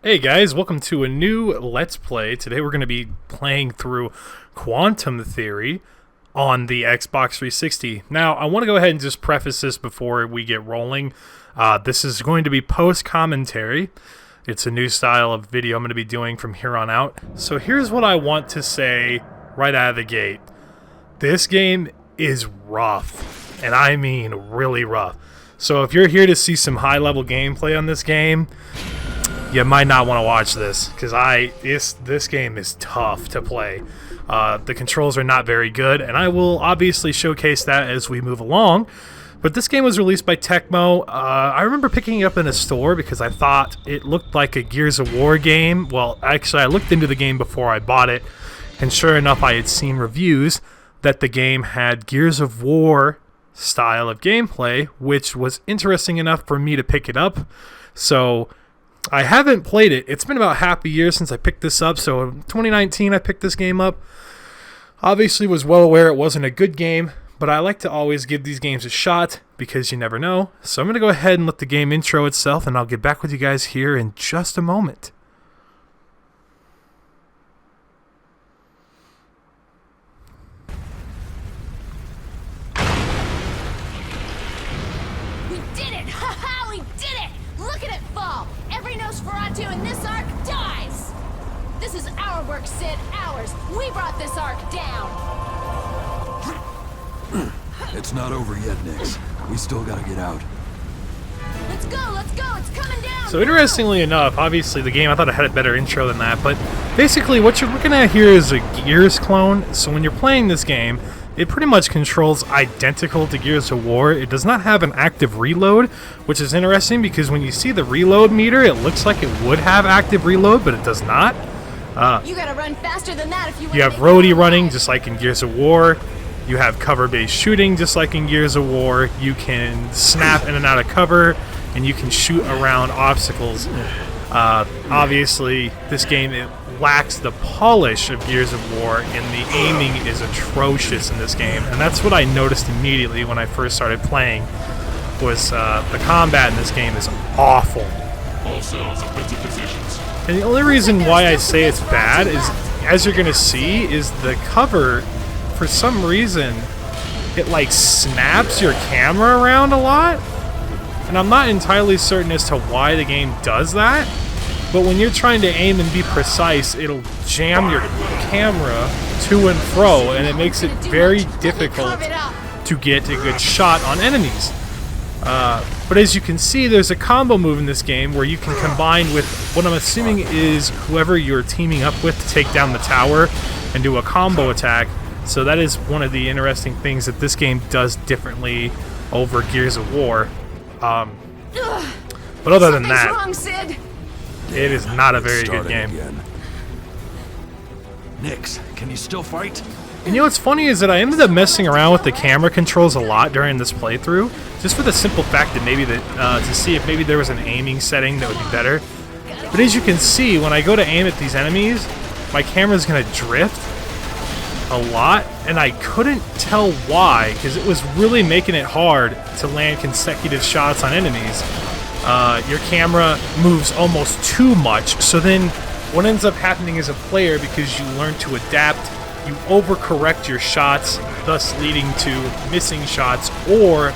Hey guys, welcome to a new Let's Play. Today we're going to be playing through Quantum Theory on the Xbox 360. Now, I want to go ahead and just preface this before we get rolling. This is going to be post-commentary. It's a new style of video I'm going to be doing from here on out. So here's what I want to say right out of the gate. This game is rough, and I mean really rough. So if you're here to see some high-level gameplay on this game, you might not want to watch this, because this game is tough to play. The controls are not very good, and I will obviously showcase that as we move along. But this game was released by Tecmo. I remember picking it up in a store because I thought it looked like a Gears of War game. Well, actually, I looked into the game before I bought it, and sure enough, I had seen reviews that the game had Gears of War style of gameplay, which was interesting enough for me to pick it up. So I haven't played it. It's been about half a year since I picked this up, so in 2019 I picked this game up. Obviously was well aware it wasn't a good game, but I like to always give these games a shot because you never know. So I'm going to go ahead and let the game intro itself, and I'll get back with you guys here in just a moment. We did it! Ha ha! We did it! Look at it fall! Every Nosferatu in this arc dies! This is our work, Sid. Ours. We brought this arc down! It's not over yet, Nix. We still gotta get out. Let's go! Let's go! It's coming down! So interestingly enough, obviously the game, I thought it had a better intro than that, but basically what you're looking at here is a Gears clone. So when you're playing this game, it pretty much controls identical to Gears of War. It does not have an active reload, which is interesting because when you see the reload meter, it looks like it would have active reload, but it does not. You gotta run faster than that if you have roadie running, just like in Gears of War. You have cover-based shooting, just like in Gears of War. You can snap in and out of cover, and you can shoot around obstacles. Obviously, this game, it lacks the polish of Gears of War, and the aiming is atrocious in this game. And that's what I noticed immediately when I first started playing, was the combat in this game is awful. And the only reason why I say it's bad is, as you're going to see, is the cover, for some reason, it like snaps your camera around a lot. And I'm not entirely certain as to why the game does that. But when you're trying to aim and be precise, it'll jam your camera to and fro, and it makes it very difficult to get a good shot on enemies. But as you can see, there's a combo move in this game where you can combine with what I'm assuming is whoever you're teaming up with to take down the tower and do a combo attack. So that is one of the interesting things that this game does differently over Gears of War. But other than that, wrong, Sid. it is not a very good game. Again. Nix, can you still fight? And you know what's funny is that I ended up messing around with the camera controls a lot during this playthrough, just for the simple fact that maybe to see if maybe there was an aiming setting that would be better. But as you can see, when I go to aim at these enemies, my camera's gonna drift a lot, and I couldn't tell why, because it was really making it hard to land consecutive shots on enemies. Your camera moves almost too much, so then what ends up happening as a player, because you learn to adapt, you overcorrect your shots, thus leading to missing shots, or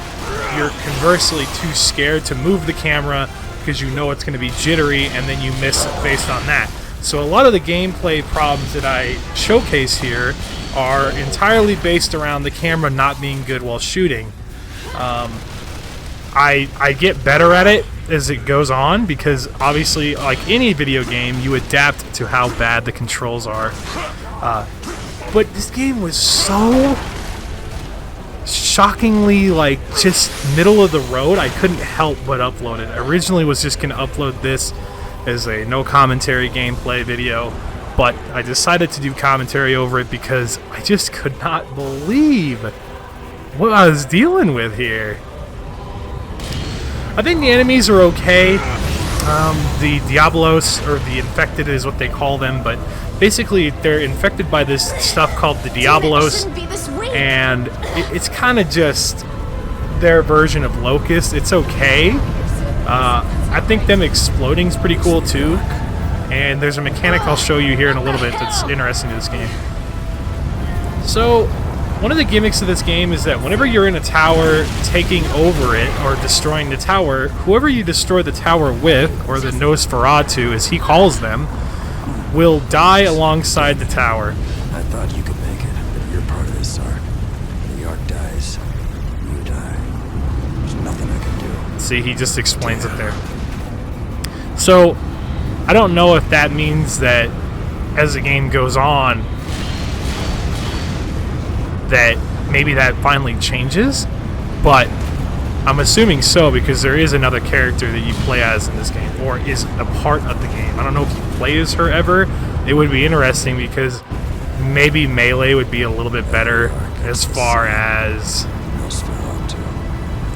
you're conversely too scared to move the camera because you know it's going to be jittery, and then you miss based on that. So a lot of the gameplay problems that I showcase here are entirely based around the camera not being good while shooting. I get better at it as it goes on, because obviously, like any video game, you adapt to how bad the controls are. But this game was so shockingly, like, just middle of the road, I couldn't help but upload it. I originally was just going to upload this as a no commentary gameplay video, but I decided to do commentary over it because I just could not believe what I was dealing with here. I think the enemies are okay. The Diablos, or the Infected is what they call them, but basically they're infected by this stuff called the Diablos, and it's kind of just their version of Locust. It's okay. I think them exploding is pretty cool too. And there's a mechanic I'll show you here in a little bit that's interesting to this game. So, one of the gimmicks of this game is that whenever you're in a tower taking over it or destroying the tower, whoever you destroy the tower with, or the Nosferatu as he calls them, will die alongside the tower. I thought you could make it, but you're part of this arc. The arc dies. You die. There's nothing I can do. See, he just explains it there. So, I don't know if that means that as the game goes on, that maybe that finally changes, but I'm assuming so because there is another character that you play as in this game, or is a part of the game. I don't know if you play as her ever. It would be interesting because maybe melee would be a little bit better as far as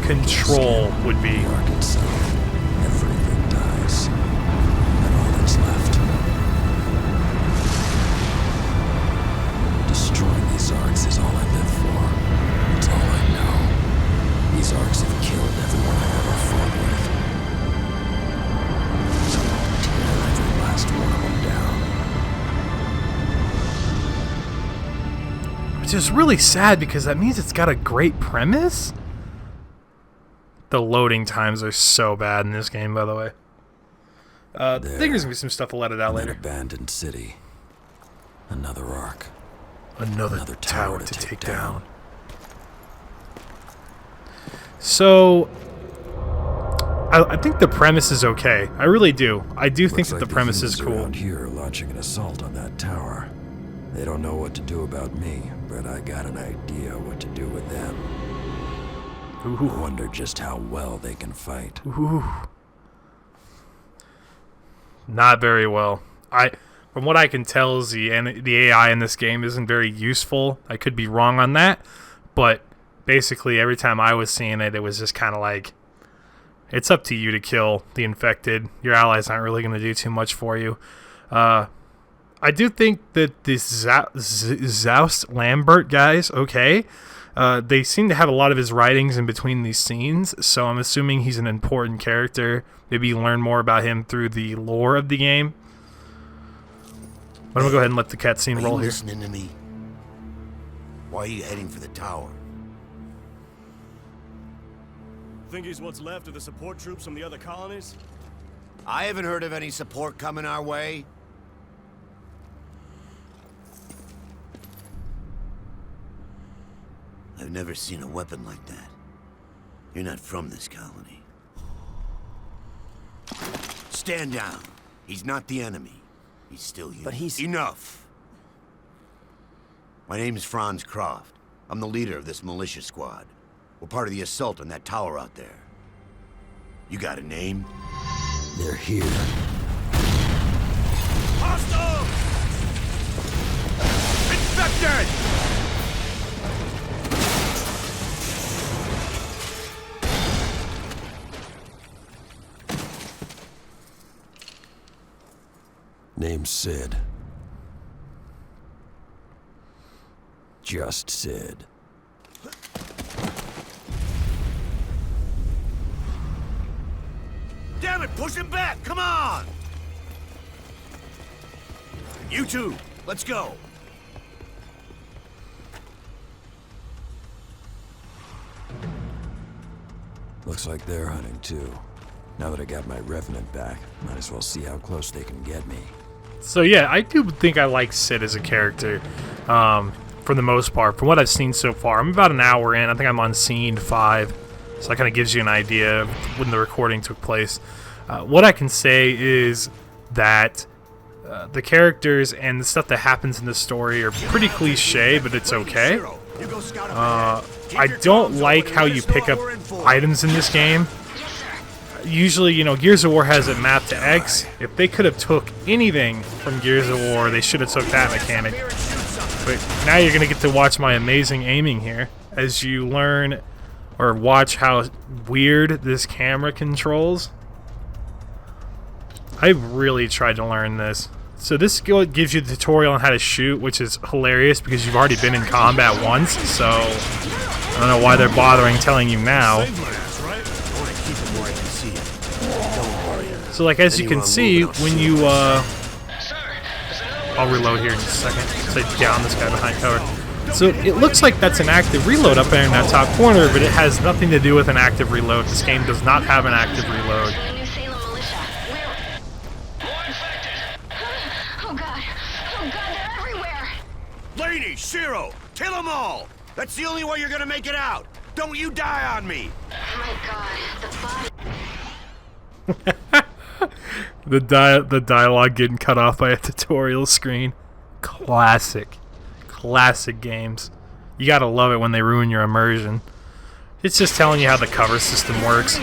control would be. Everything dies. And all that's left. Destroying these arcs is all I live for. It's all I know. These arcs have killed everyone I ever fought with. So I'll tear every last one of them down. Which is really sad because that means it's got a great premise. The loading times are so bad in this game, by the way. I think there's gonna be some stuff to let it out later. Abandoned city. Another arc. Another tower to take down. So, I think the premise is okay. I really do. I do think that the premise is cool. Around here are launching an assault on that tower. They don't know what to do about me, but I got an idea what to do with them. Ooh. I wonder just how well they can fight. Ooh. Not very well. From what I can tell, is the AI in this game isn't very useful. I could be wrong on that, but basically every time I was seeing it, it was just kind of like, it's up to you to kill the infected. Your allies aren't really going to do too much for you. I do think that this Zoust Lambert guy's okay. They seem to have a lot of his writings in between these scenes, so I'm assuming he's an important character. Maybe you learn more about him through the lore of the game. But I'm gonna go ahead and let the cutscene roll here. Listening to me? Why are you heading for the tower? Think he's what's left of the support troops from the other colonies? I haven't heard of any support coming our way. I've never seen a weapon like that. You're not from this colony. Stand down. He's not the enemy. He's still human. But he's... Enough! My name's Franz Croft. I'm the leader of this militia squad. We're part of the assault on that tower out there. You got a name? They're here. Hostile! Infected! Name's Sid. Just Sid. Damn it, push him back! Come on! You two, let's go! Looks like they're hunting too. Now that I got my Revenant back, might as well see how close they can get me. So yeah, I do think I like Sid as a character, for the most part. From what I've seen so far, I'm about an hour in. I think I'm on scene 5, so that kind of gives you an idea of when the recording took place. What I can say is that the characters and the stuff that happens in the story are pretty cliche, but it's okay. I don't like how you pick up items in this game. Usually, you know, Gears of War has it mapped to X. If they could have took anything from Gears of War, they should have took that mechanic. But now you're going to get to watch my amazing aiming here as you learn or watch how weird this camera controls. I really tried to learn this. So this gives you the tutorial on how to shoot, which is hilarious because you've already been in combat once, so I don't know why they're bothering telling you now. So like as you can see, when you I'll reload here in just a second. So I down this guy behind cover. So it looks like that's an active reload up there in that top corner, but it has nothing to do with an active reload. This game does not have an active reload. Oh god, they're everywhere! Lady, Shiro, kill them all! That's the only way you're gonna make it out! Don't you die on me! Oh my god, the body... The dialogue getting cut off by a tutorial screen. Classic games. You gotta love it when they ruin your immersion. It's just telling you how the cover system works.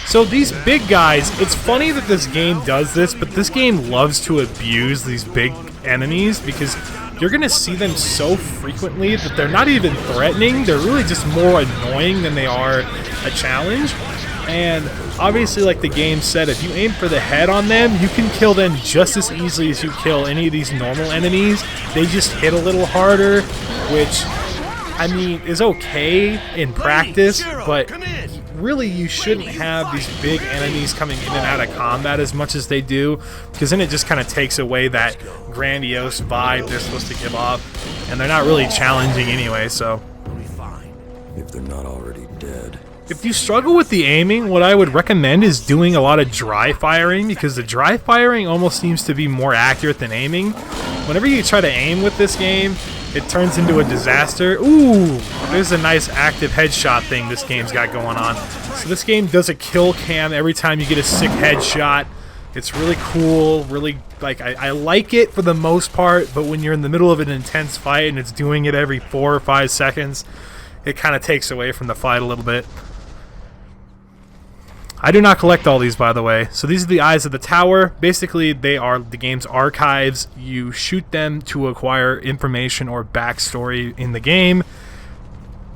So these big guys, it's funny that this game does this, but this game loves to abuse these big enemies because you're gonna see them so frequently that they're not even threatening. They're really just more annoying than they are a challenge. And obviously, like the game said, if you aim for the head on them, you can kill them just as easily as you kill any of these normal enemies. They just hit a little harder, which, I mean, is okay in practice, but really you shouldn't have these big enemies coming in and out of combat as much as they do, because then it just kind of takes away that grandiose vibe they're supposed to give off, and they're not really challenging anyway, so... If they're not already dead. If you struggle with the aiming, what I would recommend is doing a lot of dry firing, because the dry firing almost seems to be more accurate than aiming. Whenever you try to aim with this game, it turns into a disaster. Ooh, there's a nice active headshot thing this game's got going on. So this game does a kill cam every time you get a sick headshot. It's really cool, really, like, I like it for the most part, but when you're in the middle of an intense fight and it's doing it every 4 or 5 seconds, it kind of takes away from the fight a little bit. I do not collect all these, by the way. So these are the eyes of the tower. Basically, they are the game's archives. You shoot them to acquire information or backstory in the game.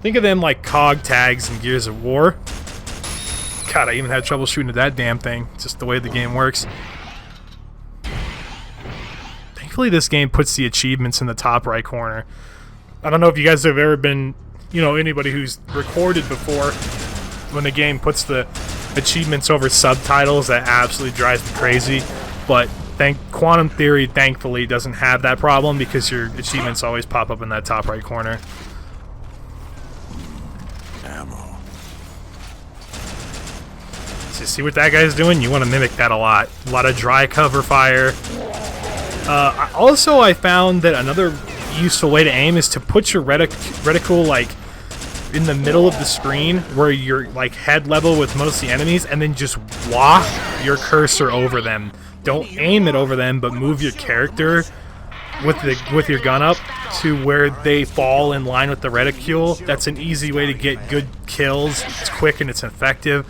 Think of them like cog tags in Gears of War. God, I even had trouble shooting at that damn thing. Just the way the game works. Thankfully, this game puts the achievements in the top right corner. I don't know if you guys have ever been, you know, anybody who's recorded before, when the game puts the achievements over subtitles, that absolutely drives me crazy. But Quantum Theory thankfully doesn't have that problem, because your achievements always pop up in that top right corner. Ammo. So see what that guy's doing? You want to mimic that a lot. A lot of dry cover fire. Also, I found that another useful way to aim is to put your reticle like in the middle of the screen where you're like head level with most of the enemies, and then just walk your cursor over them. Don't aim it over them, but move your character with your gun up to where they fall in line with the reticule. That's an easy way to get good kills. It's quick and it's effective.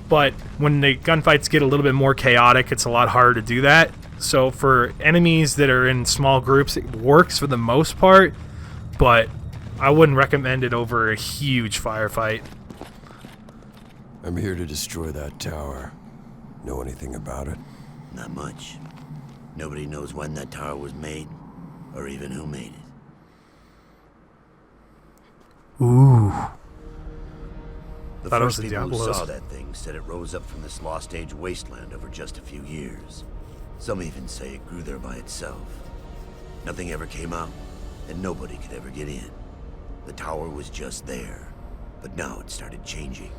But when the gunfights get a little bit more chaotic, it's a lot harder to do that. So for enemies that are in small groups, it works for the most part, but I wouldn't recommend it over a huge firefight. I'm here to destroy that tower. Know anything about it? Not much. Nobody knows when that tower was made, or even who made it. Ooh. The Thought it was first the people who Diablos. saw that thing said it rose up from this lost age wasteland over just a few years. Some even say it grew there by itself. Nothing ever came out, and nobody could ever get in. The tower was just there, but now it started changing.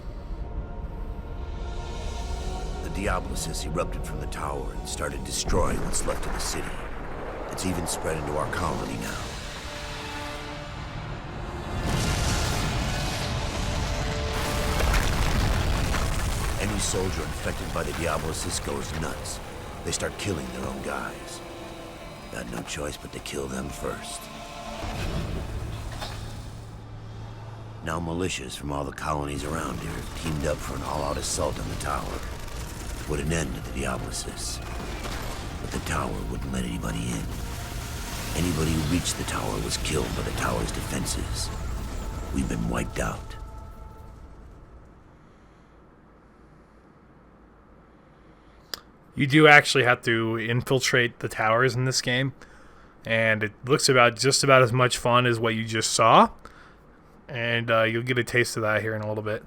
The Diablosis erupted from the tower and started destroying what's left of the city. It's even spread into our colony now. Any soldier infected by the Diablosis goes nuts. They start killing their own guys. Got no choice but to kill them first. Now militias from all the colonies around here have teamed up for an all-out assault on the tower to put an end to the Diablosis. But the tower wouldn't let anybody in. Anybody who reached the tower was killed by the tower's defenses. We've been wiped out. You do actually have to infiltrate the towers in this game, and it looks just about as much fun as what you just saw. And you'll get a taste of that here in a little bit.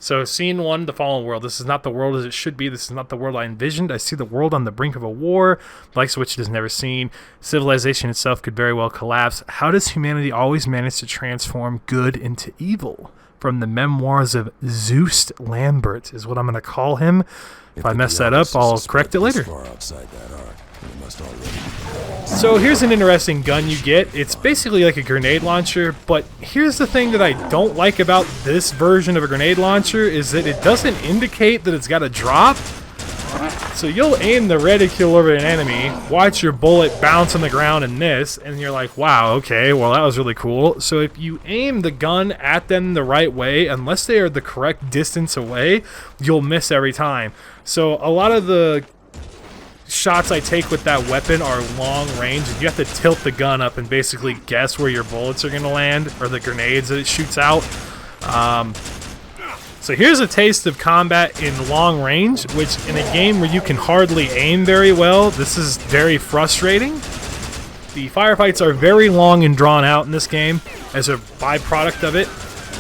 So, scene 1, the fallen world. This is not the world as it should be. This is not the world I envisioned. I see the world on the brink of a war, the likes of which it has never seen. Civilization itself could very well collapse. How does humanity always manage to transform good into evil? From the memoirs of Zeus Lambert is what I'm going to call him. If I mess that up, I'll correct it later. So here's an interesting gun you get. It's basically like a grenade launcher, but here's the thing that I don't like about this version of a grenade launcher is that it doesn't indicate that it's got a drop. So you'll aim the reticule over an enemy, watch your bullet bounce on the ground in this, and you're like, wow, okay, well that was really cool. So if you aim the gun at them the right way, unless they are the correct distance away, you'll miss every time. So a lot of the shots I take with that weapon are long range, and you have to tilt the gun up and basically guess where your bullets are going to land, or the grenades that it shoots out. So here's a taste of combat in long range, which in a game where you can hardly aim very well, this is very frustrating. The firefights are very long and drawn out in this game as a byproduct of it,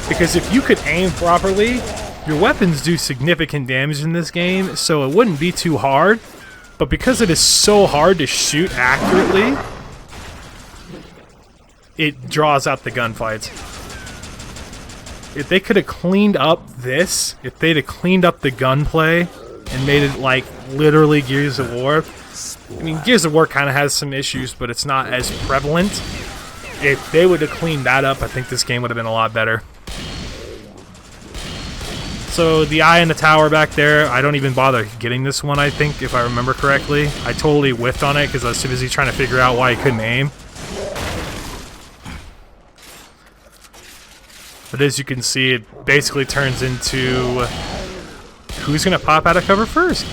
because if you could aim properly, your weapons do significant damage in this game, so it wouldn't be too hard. But because it is so hard to shoot accurately, it draws out the gunfights. If they could have cleaned up this, if they'd have cleaned up the gunplay and made it like literally Gears of War. I mean, Gears of War kind of has some issues, but it's not as prevalent. If they would have cleaned that up, I think this game would have been a lot better. So the eye in the tower back there, I don't even bother getting this one, I think, if I remember correctly. I totally whiffed on it because I was too busy trying to figure out why I couldn't aim. But as you can see, it basically turns into who's going to pop out of cover first.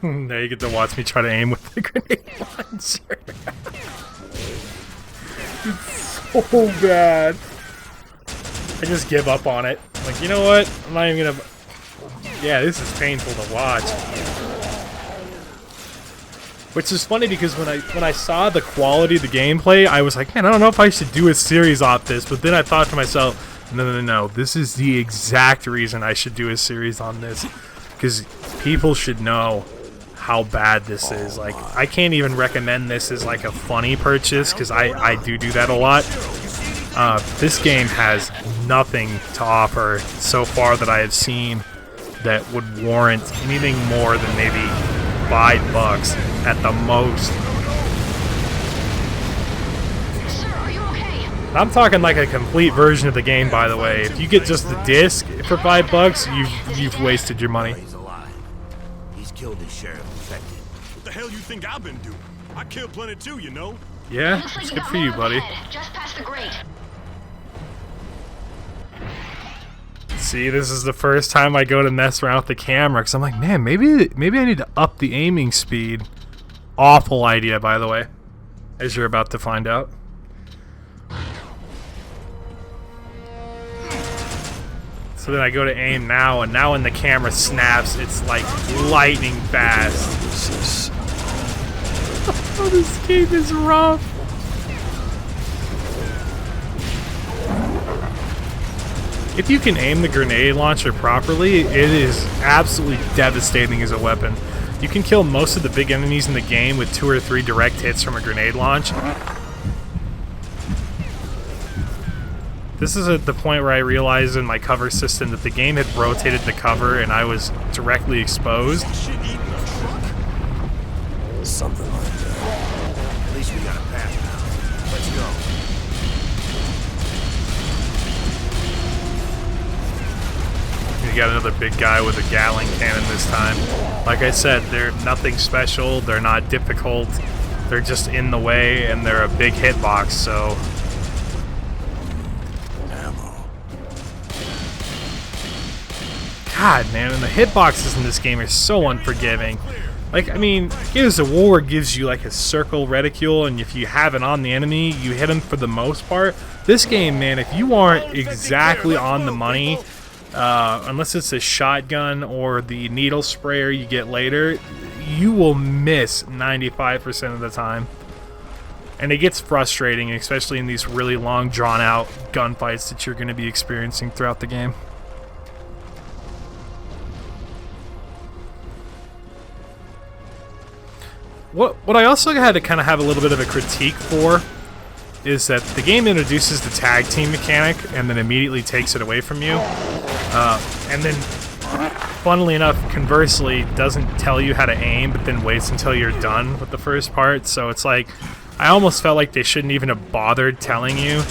Now you get to watch me try to aim with the grenade launcher. It's so bad. I just give up on it. Like, you know what? I'm not even going to... Yeah, this is painful to watch. Which is funny because when I saw the quality of the gameplay, I was like, man, I don't know if I should do a series off this. But then I thought to myself, no. This is the exact reason I should do a series on this. Because people should know how bad this is. Like, I can't even recommend this as like a funny purchase because I do that a lot. This game has nothing to offer so far that I have seen that would warrant anything more than maybe $5 at the most. Sir, are you okay? I'm talking like a complete version of the game, by the way. If you get just the disc for $5, you've wasted your money. He's alive. He's killed his share of infected. What the hell you think I've been doing? I killed plenty too, you know? Yeah, Looks like it's you good got for you, more buddy. ahead, just past the grate. See, this is the first time I go to mess around with the camera because I'm like, man, maybe I need to up the aiming speed. Awful idea, by the way, as you're about to find out. So then I go to aim now, and now when the camera snaps, it's like lightning fast. Oh, this game is rough. If you can aim the grenade launcher properly, it is absolutely devastating as a weapon. You can kill most of the big enemies in the game with 2 or 3 direct hits from a grenade launch. This is at the point where I realized in my cover system that the game had rotated the cover and I was directly exposed. Shit eating a truck? Something like that. At least we got a path now. Let's go. You got another big guy with a Gatling cannon this time. Like I said, they're nothing special, they're not difficult, they're just in the way, and they're a big hitbox, so... Ammo. God, man, and the hitboxes in this game are so unforgiving. Like, I mean, Gears of War gives you like a circle reticule, and if you have it on the enemy, you hit them for the most part. This game, man, if you aren't exactly on the money, unless it's a shotgun or the needle sprayer you get later, you will miss 95% of the time. And it gets frustrating, especially in these really long, drawn-out gunfights that you're going to be experiencing throughout the game. What I also had to kind of have a little bit of a critique for is that the game introduces the tag team mechanic and then immediately takes it away from you. And then, funnily enough, conversely, doesn't tell you how to aim, but then waits until you're done with the first part. So it's like, I almost felt like they shouldn't even have bothered telling you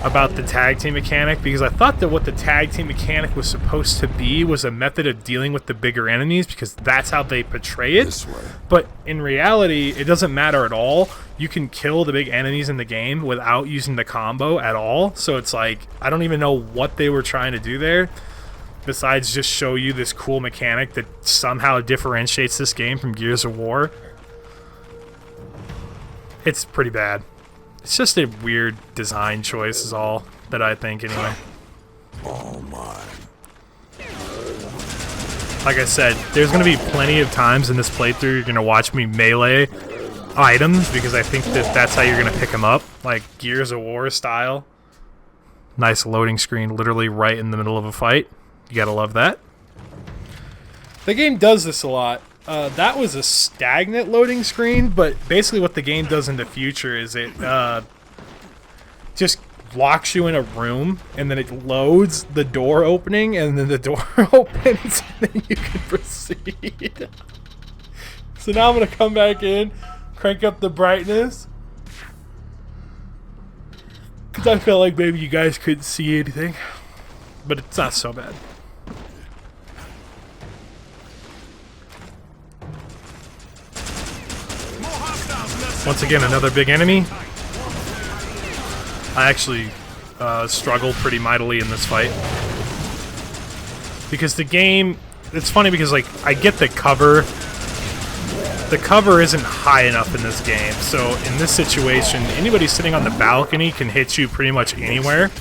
about the tag team mechanic, because I thought that what the tag team mechanic was supposed to be was a method of dealing with the bigger enemies, because that's how they portray it. This way. But in reality, it doesn't matter at all. You can kill the big enemies in the game without using the combo at all. So it's like, I don't even know what they were trying to do there, besides just show you this cool mechanic that somehow differentiates this game from Gears of War. It's pretty bad. It's just a weird design choice is all that I think anyway. All mine. Like I said, there's going to be plenty of times in this playthrough you're going to watch me melee items, because I think that that's how you're going to pick them up, like Gears of War style. Nice loading screen literally right in the middle of a fight. You got to love that. The game does this a lot. That was a stagnant loading screen, but basically what the game does in the future is it just locks you in a room, and then it loads the door opening, and then the door opens, and then you can proceed. So now I'm going to come back in, crank up the brightness, because I felt like maybe you guys couldn't see anything, but it's not so bad. Once again, another big enemy. I actually struggled pretty mightily in this fight, because the game, it's funny because like I get the cover isn't high enough in this game, so in this situation anybody sitting on the balcony can hit you pretty much anywhere,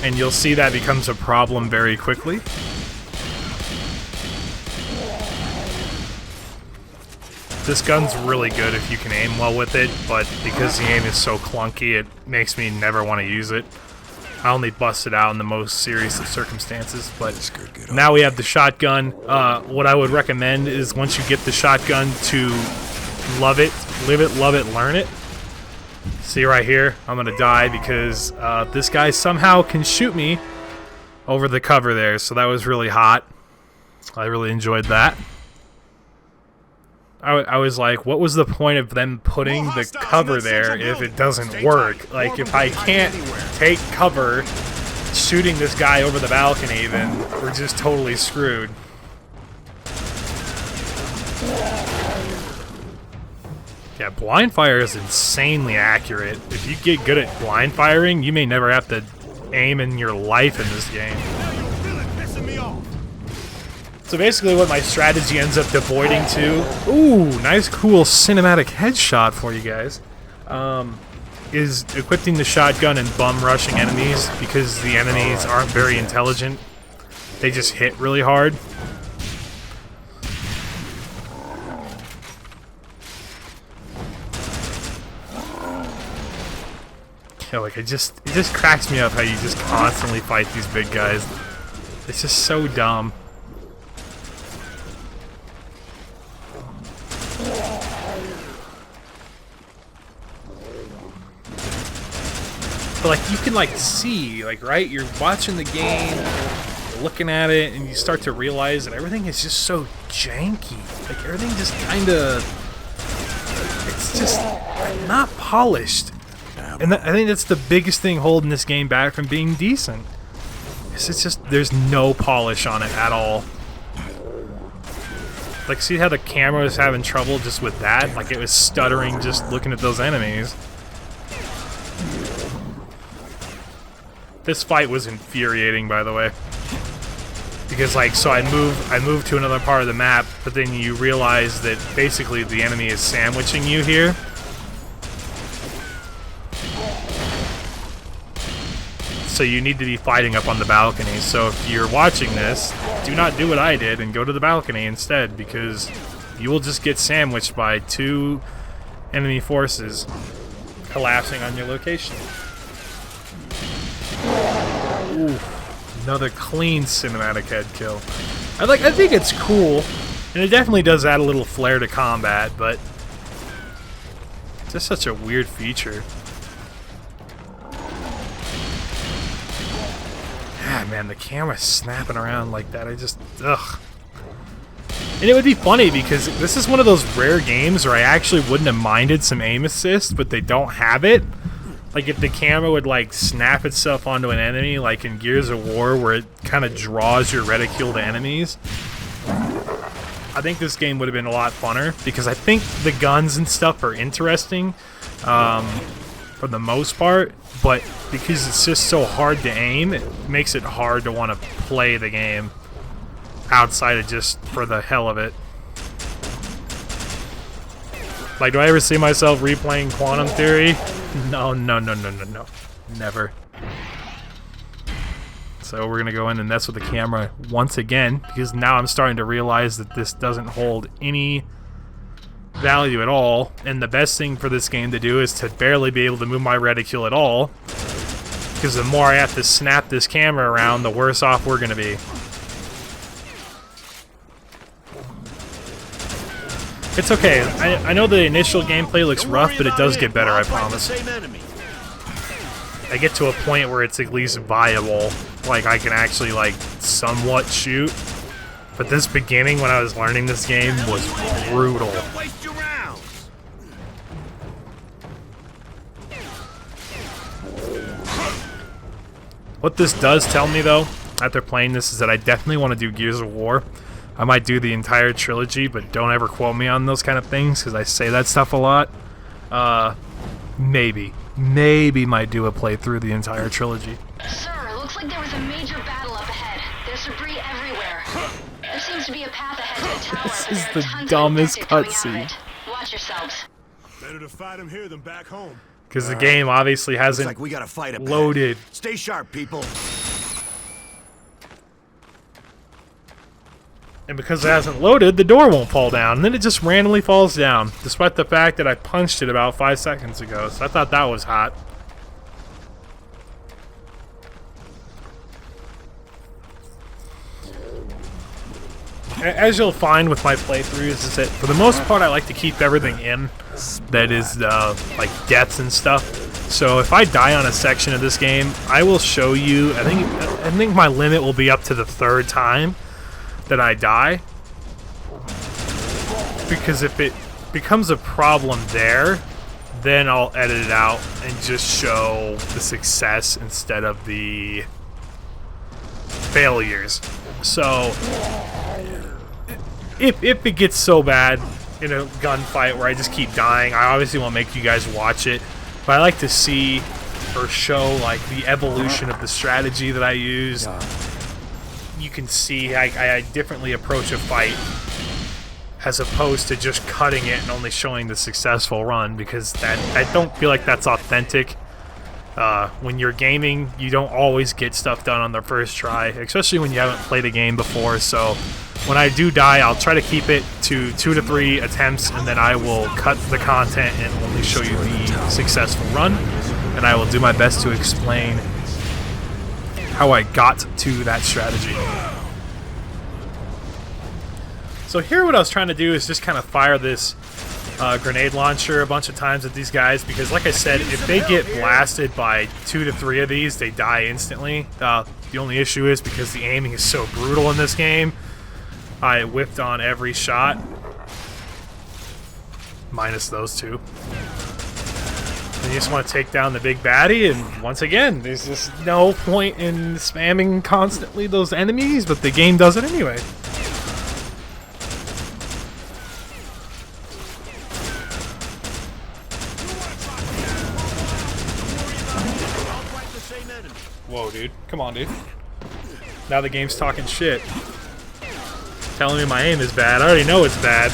and you'll see that becomes a problem very quickly. This gun's really good if you can aim well with it, but because the aim is so clunky, it makes me never want to use it. I only bust it out in the most serious of circumstances, but now we have the shotgun. What I would recommend is once you get the shotgun to love it, live it, love it, learn it. See right here, I'm going to die because this guy somehow can shoot me over the cover there, so that was really hot. I really enjoyed that. I was like, what was the point of them putting the cover there if it doesn't work? Like, if I can't take cover shooting this guy over the balcony, then we're just totally screwed. Yeah, blind fire is insanely accurate. If you get good at blind firing, you may never have to aim in your life in this game. So basically what my strategy ends up devoiding to, ooh, nice cool cinematic headshot for you guys, is equipping the shotgun and bum rushing enemies, because the enemies aren't very intelligent. They just hit really hard. Yeah, like it just cracks me up how you just constantly fight these big guys. It's just so dumb. But like you can like see, like, right, you're watching the game, you're looking at it, and you start to realize that everything is just so janky. Like everything just kind of, it's just not polished. And I think that's the biggest thing holding this game back from being decent. It's just, there's no polish on it at all. Like, see how the camera was having trouble just with that? Like, it was stuttering just looking at those enemies. This fight was infuriating, by the way. Because, like, so I move to another part of the map, but then you realize that basically the enemy is sandwiching you here. So you need to be fighting up on the balcony. So if you're watching this, do not do what I did and go to the balcony instead, because you will just get sandwiched by two enemy forces collapsing on your location. Ooh, another clean cinematic head kill. I think it's cool, and it definitely does add a little flair to combat, but it's just such a weird feature. Ah, man, the camera's snapping around like that. Ugh. And it would be funny because this is one of those rare games where I actually wouldn't have minded some aim assist, but they don't have it. Like if the camera would like snap itself onto an enemy, like in Gears of War, where it kind of draws your reticule to enemies. I think this game would have been a lot funner because I think the guns and stuff are interesting for the most part, but because it's just so hard to aim, it makes it hard to want to play the game outside of just for the hell of it. Like, do I ever see myself replaying Quantum Theory? No. Never. So we're gonna go in and mess with the camera once again, because now I'm starting to realize that this doesn't hold any value at all, and the best thing for this game to do is to barely be able to move my reticule at all, because the more I have to snap this camera around, the worse off we're gonna be. It's okay. I know the initial gameplay looks rough, but it does get better, I promise. I get to a point where it's at least viable. Like, I can actually, like, somewhat shoot. But this beginning, when I was learning this game, was brutal. What this does tell me, though, after playing this, is that I definitely want to do Gears of War. I might do the entire trilogy, but don't ever quote me on those kind of things, because I say that stuff a lot. Maybe might do a playthrough the entire trilogy. Sir, looks like there was a major battle up ahead. There's debris everywhere. There seems to be a path ahead to the tower. This is the dumbest cutscene. Watch yourselves. Better to fight him here than back home. Because the game obviously hasn't Looks like we gotta fight up loaded. ahead. Stay sharp, people. And because it hasn't loaded, the door won't fall down. And then it just randomly falls down, despite the fact that I punched it about 5 seconds ago. So I thought that was hot. As you'll find with my playthroughs, is that for the most part I like to keep everything in that is like deaths and stuff. So if I die on a section of this game, I will show you. I think my limit will be up to the 3rd time that I die, because if it becomes a problem there, then I'll edit it out and just show the success instead of the failures. So if it gets so bad in a gunfight where I just keep dying, I obviously won't make you guys watch it, but I like to see or show like the evolution of the strategy that I use. You can see I differently approach a fight as opposed to just cutting it and only showing the successful run, because that I don't feel like that's authentic. When you're gaming, you don't always get stuff done on the first try, especially when you haven't played a game before. So when I do die, I'll try to keep it to 2 to 3 attempts, and then I will cut the content and only show you the successful run, and I will do my best to explain how I got to that strategy. So here what I was trying to do is just kind of fire this grenade launcher a bunch of times at these guys, because like I said, if they get blasted by 2 to 3 of these, they die instantly. The only issue is because the aiming is so brutal in this game, I whiffed on every shot, minus those 2. And you just want to take down the big baddie, and once again, there's just no point in spamming constantly those enemies, but the game does it anyway. Whoa, dude. Come on, dude. Now the game's talking shit. Telling me my aim is bad. I already know it's bad.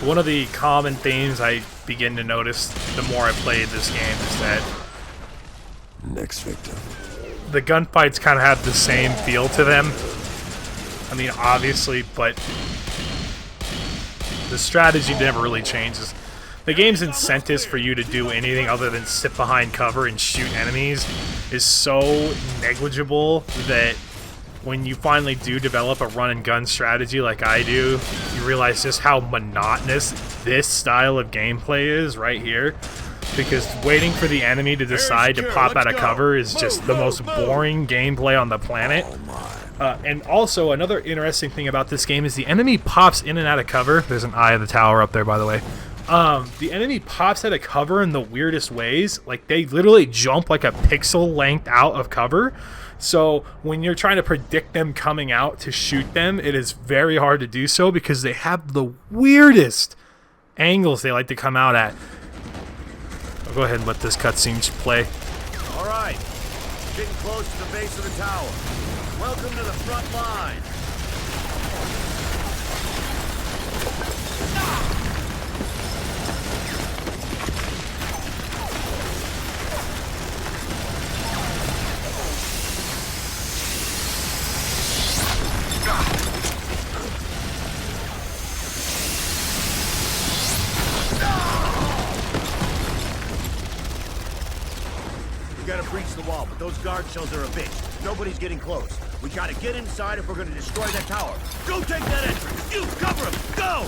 One of the common themes I begin to notice the more I play this game is that Next victim. the gunfights kind of have the same feel to them. I mean, obviously, but the strategy never really changes. The game's incentives for you to do anything other than sit behind cover and shoot enemies is so negligible that when you finally do develop a run and gun strategy like I do, you realize just how monotonous this style of gameplay is right here. Because waiting for the enemy to decide to pop out of cover is just the most boring gameplay on the planet. And also, another interesting thing about this game is the enemy pops in and out of cover. There's an eye of the tower up there, by the way. The enemy pops out of cover in the weirdest ways. Like, they literally jump like a pixel length out of cover. So when you're trying to predict them coming out to shoot them, it is very hard to do so because they have the weirdest angles they like to come out at. I'll go ahead and let this cutscene play. All right, getting close to the base of the tower. Welcome to the front line. We gotta breach the wall, but those guard shells are a bitch. Nobody's getting close. We gotta get inside if we're gonna destroy that tower. Go take that entrance! You cover him! Go!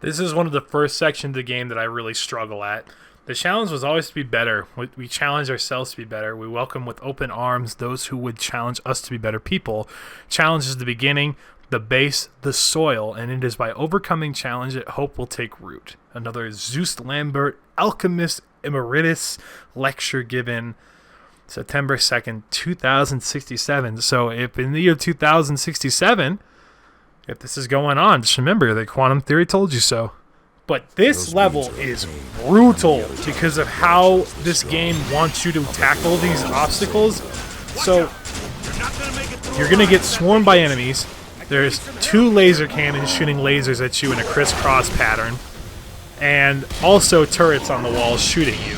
This is one of the first sections of the game that I really struggle at. The challenge was always to be better. We challenge ourselves to be better. We welcome with open arms those who would challenge us to be better people. Challenge is the beginning, the base, the soil, and it is by overcoming challenge that hope will take root. Another Zeus Lambert, Alchemist Emeritus lecture given September 2nd, 2067. So if in the year 2067, if this is going on, just remember that quantum theory told you so. But this level is brutal because of how this game wants you to tackle these obstacles. So you're going to get swarmed by enemies. There's 2 laser cannons shooting lasers at you in a crisscross pattern. And also turrets on the walls shooting you.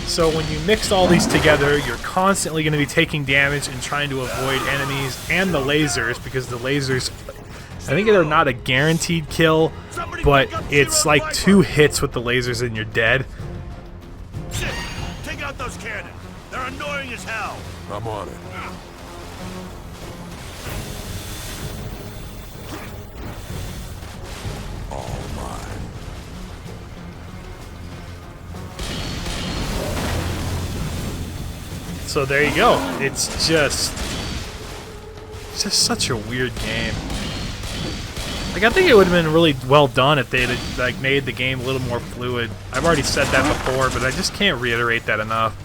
So when you mix all these together, you're constantly going to be taking damage and trying to avoid enemies and the lasers, because the lasers, I think they're not a guaranteed kill, but it's like 2 hits with the lasers and you're dead. Shit! Take out those cannons! They're annoying as hell! I'm on it. All mine. So there you go. It's just such a weird game. Like, I think it would have been really well done if they had like made the game a little more fluid. I've already said that before, but I just can't reiterate that enough.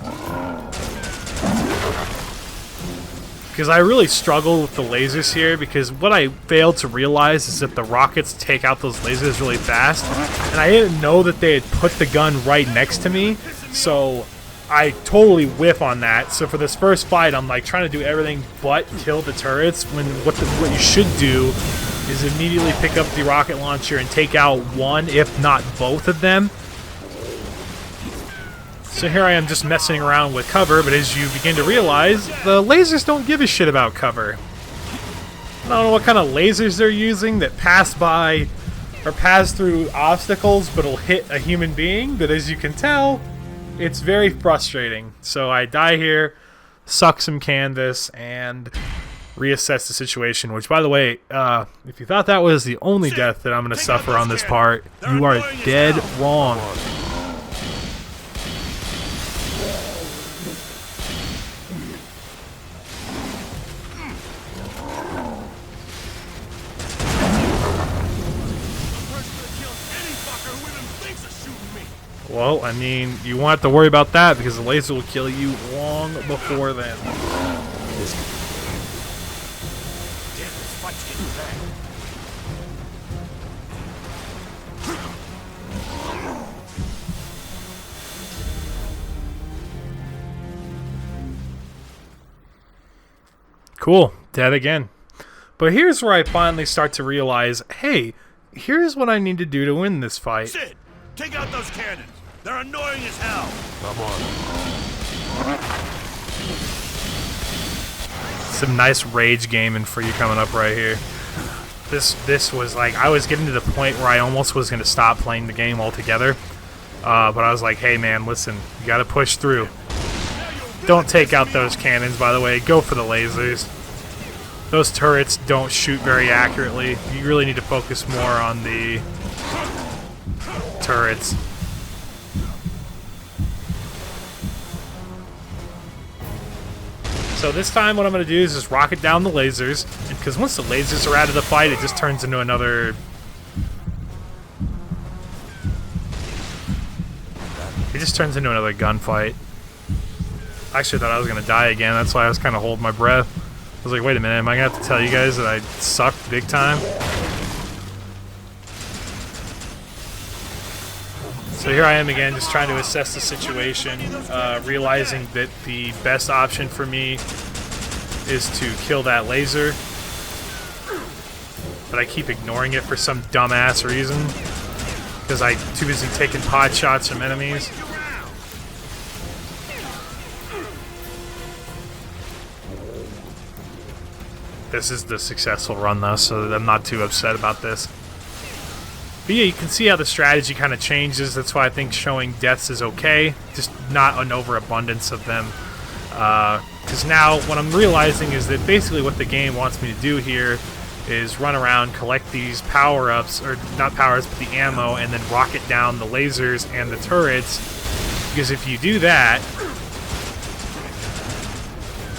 Because I really struggle with the lasers here, because what I failed to realize is that the rockets take out those lasers really fast, and I didn't know that they had put the gun right next to me, so I totally whiff on that. So for this first fight, I'm like trying to do everything but kill the turrets, when what you should do is immediately pick up the rocket launcher and take out one, if not both of them. So here I am just messing around with cover, but as you begin to realize, the lasers don't give a shit about cover. I don't know what kind of lasers they're using that pass by or pass through obstacles but will hit a human being, but as you can tell, it's very frustrating. So I die here, suck some canvas, and reassess the situation, which, by the way, if you thought that was the only death that I'm going to suffer on this part, you are dead wrong. Well, I mean, you won't have to worry about that because the laser will kill you long before then. Cool, dead again. But here's where I finally start to realize, hey, here's what I need to do to win this fight. Sid, take out those cannons. They're annoying as hell. Come on. Some nice rage gaming for you coming up right here. This was like, I was getting to the point where I almost was going to stop playing the game altogether. But I was like, hey man, listen, you got to push through. Don't take out those cannons, by the way. Go for the lasers. Those turrets don't shoot very accurately. You really need to focus more on the turrets. So this time what I'm going to do is just rocket down the lasers, because once the lasers are out of the fight, it just turns into another... It just turns into another gunfight. I actually thought I was going to die again, that's why I was kind of holding my breath. I was like, wait a minute, am I going to have to tell you guys that I sucked big time? So here I am again, just trying to assess the situation, realizing that the best option for me is to kill that laser. But I keep ignoring it for some dumbass reason, because I'm too busy taking pot shots from enemies. This is the successful run though, so I'm not too upset about this. But yeah, you can see how the strategy kind of changes. That's why I think showing deaths is okay, just not an overabundance of them. Because now what I'm realizing is that basically what the game wants me to do here is run around, collect these power-ups, or not power-ups, but the ammo, and then rocket down the lasers and the turrets. Because if you do that,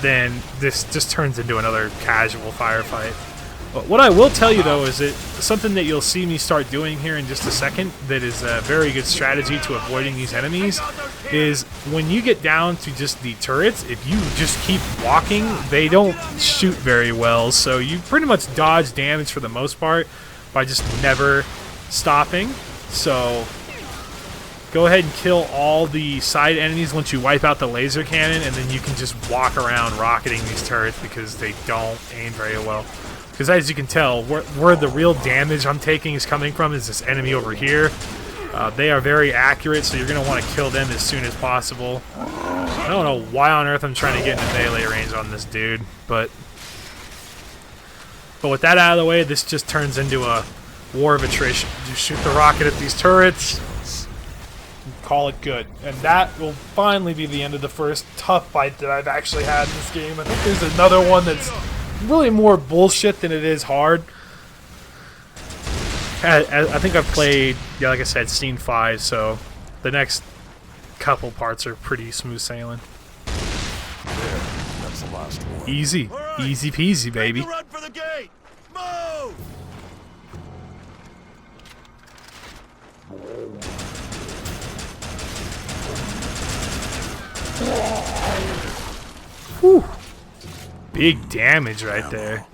then this just turns into another casual firefight. But what I will tell you though is that something that you'll see me start doing here in just a second that is a very good strategy to avoiding these enemies is when you get down to just the turrets, if you just keep walking, they don't shoot very well, so you pretty much dodge damage for the most part by just never stopping. So go ahead and kill all the side enemies once you wipe out the laser cannon, and then you can just walk around rocketing these turrets because they don't aim very well. Because as you can tell, where the real damage I'm taking is coming from is this enemy over here. They are very accurate, so you're going to want to kill them as soon as possible. I don't know why on earth I'm trying to get into melee range on this dude, but with that out of the way, this just turns into a war of attrition. You shoot the rocket at these turrets, call it good. And that will finally be the end of the first tough fight that I've actually had in this game. I think there's another one that's really more bullshit than it is hard. I think I've played, yeah, like I said, Scene 5, so the next couple parts are pretty smooth sailing. There, that's the last one. Easy. Right. Easy peasy, baby. Run for the gate! Move! Whew. Big damage right there.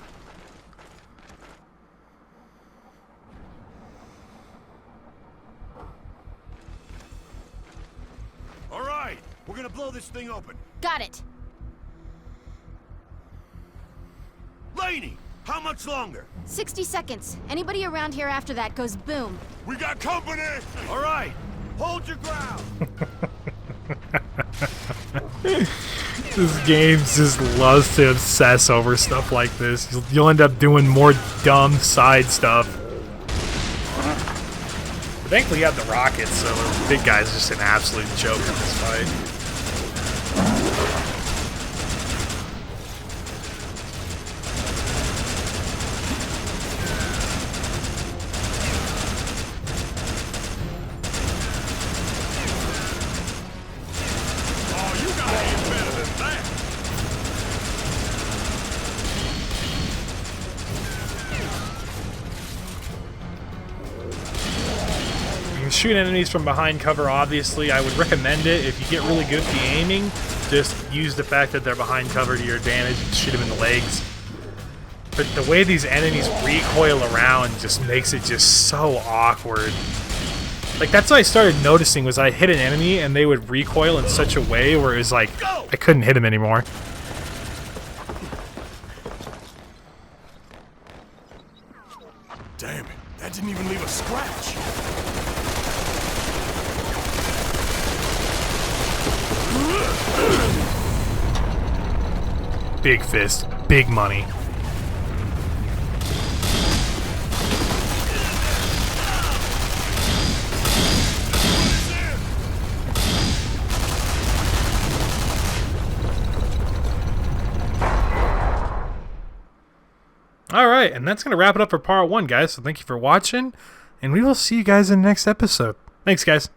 All right, we're gonna blow this thing open. Got it. Laney, how much longer? 60 seconds. Anybody around here after that goes boom. We got company! All right, hold your ground. This game just loves to obsess over stuff like this. You'll end up doing more dumb side stuff. But thankfully you have the rockets, so the big guy's just an absolute joke in this fight. Oh, you gotta aim better than that. You can shoot enemies from behind cover, obviously. I would recommend it if you get really good at the aiming. Just use the fact that they're behind cover to your advantage and shoot them in the legs. But the way these enemies recoil around just makes it just so awkward. Like, that's what I started noticing, was I hit an enemy and they would recoil in such a way where it was like, I couldn't hit him anymore. Damn it, that didn't even leave a scratch. Big fist. Big money. Alright, and that's going to wrap it up for part 1, guys. So thank you for watching, and we will see you guys in the next episode. Thanks, guys.